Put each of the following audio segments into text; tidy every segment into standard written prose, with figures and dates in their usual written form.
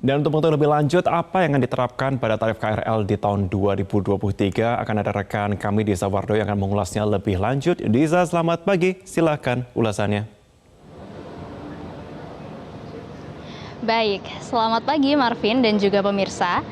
Dan untuk mengetahui lebih lanjut apa yang akan diterapkan pada tarif KRL di tahun 2023 akan ada rekan kami Diza Wardo yang akan mengulasnya lebih lanjut. Diza, selamat pagi. Silakan ulasannya. Baik, selamat pagi Marvin dan juga pemirsa.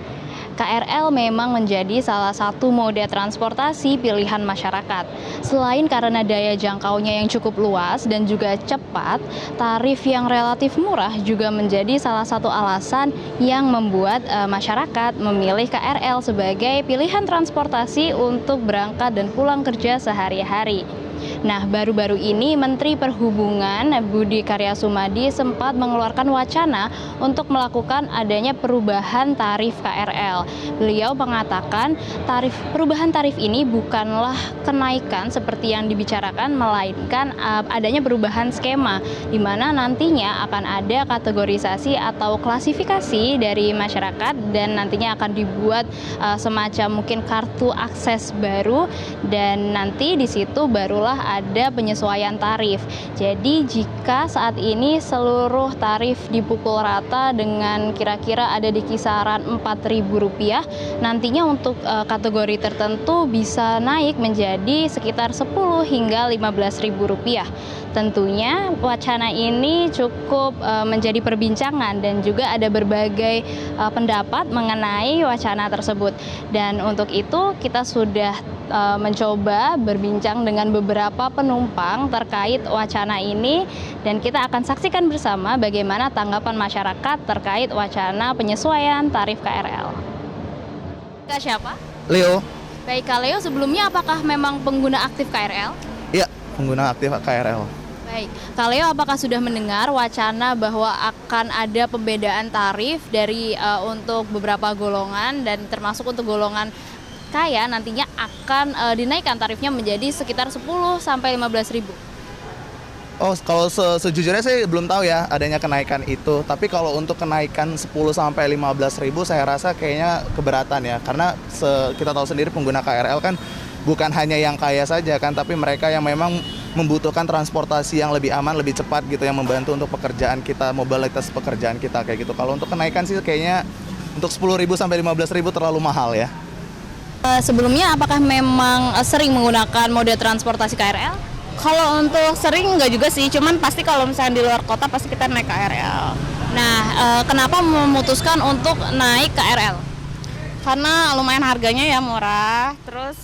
KRL memang menjadi salah satu moda transportasi pilihan masyarakat. Selain karena daya jangkaunya yang cukup luas dan juga cepat, tarif yang relatif murah juga menjadi salah satu alasan yang membuat masyarakat memilih KRL sebagai pilihan transportasi untuk berangkat dan pulang kerja sehari-hari. Nah, baru-baru ini Menteri Perhubungan Budi Karya Sumadi sempat mengeluarkan wacana untuk melakukan adanya perubahan tarif KRL. Beliau mengatakan perubahan tarif ini bukanlah kenaikan seperti yang dibicarakan, melainkan adanya perubahan skema di mana nantinya akan ada kategorisasi atau klasifikasi dari masyarakat dan nantinya akan dibuat semacam mungkin kartu akses baru dan nanti di situ barulah ada penyesuaian tarif. Jadi jika saat ini seluruh tarif dipukul rata dengan kira-kira ada di kisaran Rp4.000, nantinya untuk kategori tertentu bisa naik menjadi sekitar Rp10.000 hingga Rp15.000. Tentunya wacana ini cukup menjadi perbincangan dan juga ada berbagai pendapat mengenai wacana tersebut. Dan untuk itu kita sudah mencoba berbincang dengan beberapa penumpang terkait wacana ini dan kita akan saksikan bersama bagaimana tanggapan masyarakat terkait wacana penyesuaian tarif KRL. Kak siapa? Leo. Baik Kak Leo, sebelumnya apakah memang pengguna aktif KRL? Iya, pengguna aktif KRL. Baik, Kak Leo apakah sudah mendengar wacana bahwa akan ada pembedaan tarif dari untuk beberapa golongan dan termasuk untuk golongan kaya nantinya akan dinaikkan tarifnya menjadi sekitar 10 sampai 15.000. Oh, kalau sejujurnya saya belum tahu ya adanya kenaikan itu. Tapi kalau untuk kenaikan 10 sampai 15.000 saya rasa kayaknya keberatan ya. Karena kita tahu sendiri pengguna KRL kan bukan hanya yang kaya saja kan, tapi mereka yang memang membutuhkan transportasi yang lebih aman, lebih cepat gitu, yang membantu untuk pekerjaan kita, mobilitas pekerjaan kita kayak gitu. Kalau untuk kenaikan sih kayaknya untuk 10.000 sampai 15.000 terlalu mahal ya. Sebelumnya apakah memang sering menggunakan moda transportasi KRL? Kalau untuk sering enggak juga sih, cuman pasti kalau misalnya di luar kota pasti kita naik KRL. Nah, kenapa memutuskan untuk naik KRL? Karena lumayan harganya ya murah, terus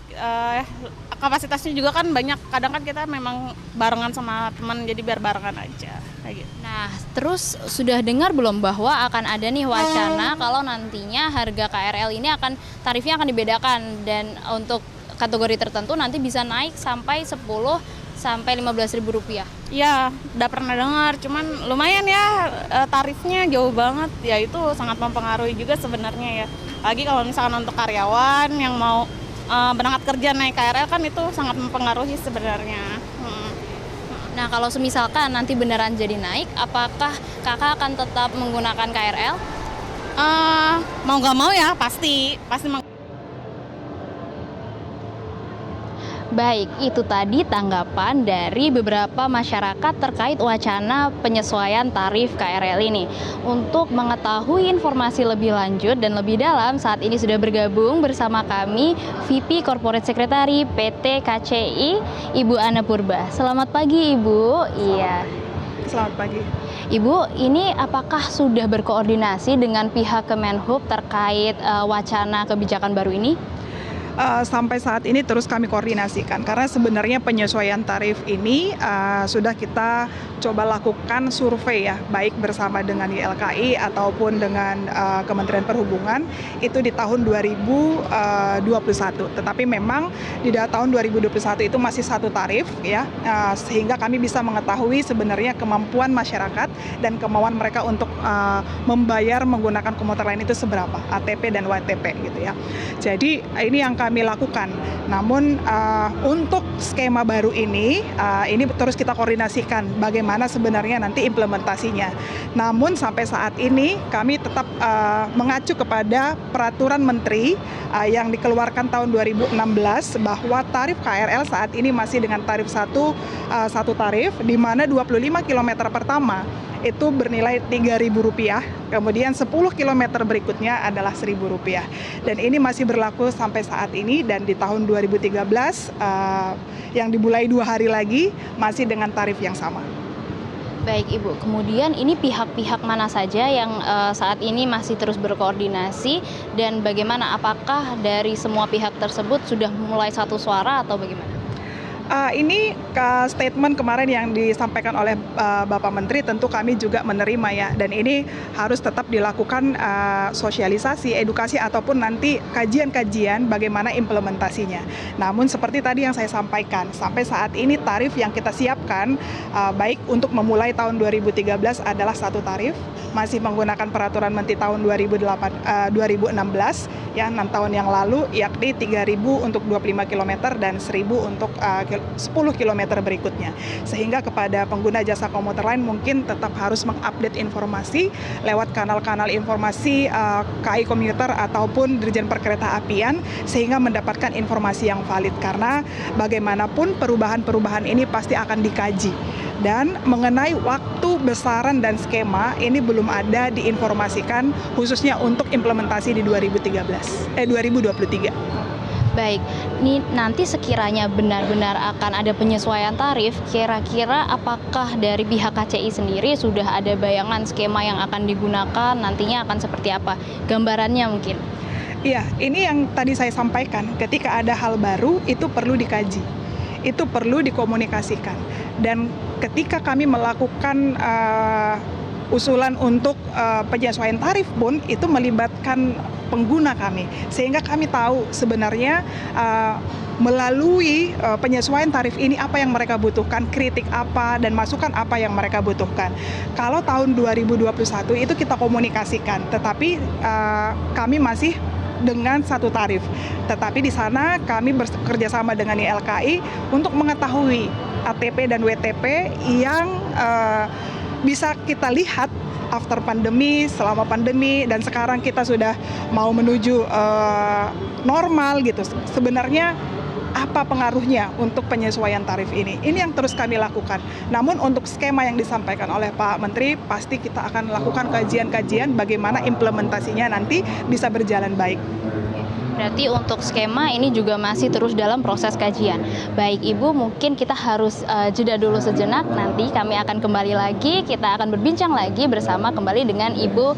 kapasitasnya juga kan banyak. Kadang kan kita memang barengan sama teman, jadi biar barengan aja kayak gitu. Nah, terus sudah dengar belum bahwa akan ada nih wacana kalau nantinya harga KRL ini tarifnya akan dibedakan dan untuk kategori tertentu nanti bisa naik sampai 10 sampai Rp15.000. Iya, udah pernah dengar, cuman lumayan ya tarifnya jauh banget. Ya itu sangat mempengaruhi juga sebenarnya ya. Lagi kalau misalkan untuk karyawan yang mau berangkat kerja naik KRL kan itu sangat mempengaruhi sebenarnya. Nah, kalau semisalkan nanti beneran jadi naik, apakah kakak akan tetap menggunakan KRL? Mau nggak mau ya pasti mau. Baik, itu tadi tanggapan dari beberapa masyarakat terkait wacana penyesuaian tarif KRL ini. Untuk mengetahui informasi lebih lanjut dan lebih dalam, saat ini sudah bergabung bersama kami VP Corporate Secretary PT KCI, Ibu Ana Purba. Selamat pagi, Ibu. Iya. Selamat pagi. Ibu, ini apakah sudah berkoordinasi dengan pihak Kemenhub terkait wacana kebijakan baru ini? Sampai saat ini terus kami koordinasikan karena sebenarnya penyesuaian tarif ini sudah kita coba lakukan survei ya, baik bersama dengan YLKI ataupun dengan Kementerian Perhubungan itu di tahun 2021. Tetapi memang di tahun 2021 itu masih satu tarif ya, sehingga kami bisa mengetahui sebenarnya kemampuan masyarakat dan kemauan mereka untuk membayar menggunakan komuter lain itu seberapa, ATP dan WTP gitu ya. Jadi ini yang kami lakukan. Namun untuk skema baru ini terus kita koordinasikan bagaimana sebenarnya nanti implementasinya. Namun sampai saat ini kami tetap mengacu kepada peraturan menteri yang dikeluarkan tahun 2016 bahwa tarif KRL saat ini masih dengan tarif satu tarif, di mana 25 km pertama itu bernilai Rp3.000, kemudian 10 km berikutnya adalah Rp1.000. Dan ini masih berlaku sampai saat ini, dan di tahun 2013 yang dimulai 2 hari lagi masih dengan tarif yang sama. Baik Ibu, kemudian ini pihak-pihak mana saja yang saat ini masih terus berkoordinasi dan bagaimana, apakah dari semua pihak tersebut sudah mulai satu suara atau bagaimana? Ini statement kemarin yang disampaikan oleh Bapak Menteri tentu kami juga menerima ya, dan ini harus tetap dilakukan sosialisasi, edukasi ataupun nanti kajian-kajian bagaimana implementasinya. Namun seperti tadi yang saya sampaikan, sampai saat ini tarif yang kita siapkan baik untuk memulai tahun 2013 adalah satu tarif, masih menggunakan peraturan Menteri tahun 2016 ya 6 tahun yang lalu, yakni Rp3.000 untuk 25 km dan Rp1.000 untuk 10 km berikutnya. Sehingga kepada pengguna jasa komuter lain mungkin tetap harus mengupdate informasi lewat kanal-kanal informasi KAI Komuter ataupun Dirjen Perkeretaapian sehingga mendapatkan informasi yang valid, karena bagaimanapun perubahan-perubahan ini pasti akan dikaji. Dan mengenai waktu, besaran, dan skema ini belum ada diinformasikan khususnya untuk implementasi di 2023. Baik, ini nanti sekiranya benar-benar akan ada penyesuaian tarif, kira-kira apakah dari pihak KCI sendiri sudah ada bayangan skema yang akan digunakan, nantinya akan seperti apa? Gambarannya mungkin. Iya, ini yang tadi saya sampaikan, ketika ada hal baru itu perlu dikaji, itu perlu dikomunikasikan. Dan ketika kami melakukan usulan untuk penyesuaian tarif pun itu melibatkan pengguna kami, sehingga kami tahu sebenarnya melalui penyesuaian tarif ini apa yang mereka butuhkan, kritik apa, dan masukan apa yang mereka butuhkan. Kalau tahun 2021 itu kita komunikasikan, tetapi kami masih dengan satu tarif. Tetapi di sana kami bekerja sama dengan YLKI untuk mengetahui ATP dan WTP yang bisa kita lihat after pandemi, selama pandemi, dan sekarang kita sudah mau menuju normal gitu. Sebenarnya apa pengaruhnya untuk penyesuaian tarif ini? Ini yang terus kami lakukan. Namun untuk skema yang disampaikan oleh Pak Menteri, pasti kita akan lakukan kajian-kajian bagaimana implementasinya nanti bisa berjalan baik. Berarti untuk skema ini juga masih terus dalam proses kajian. Baik Ibu, mungkin kita harus jeda dulu sejenak, nanti kami akan kembali lagi, kita akan berbincang lagi bersama kembali dengan Ibu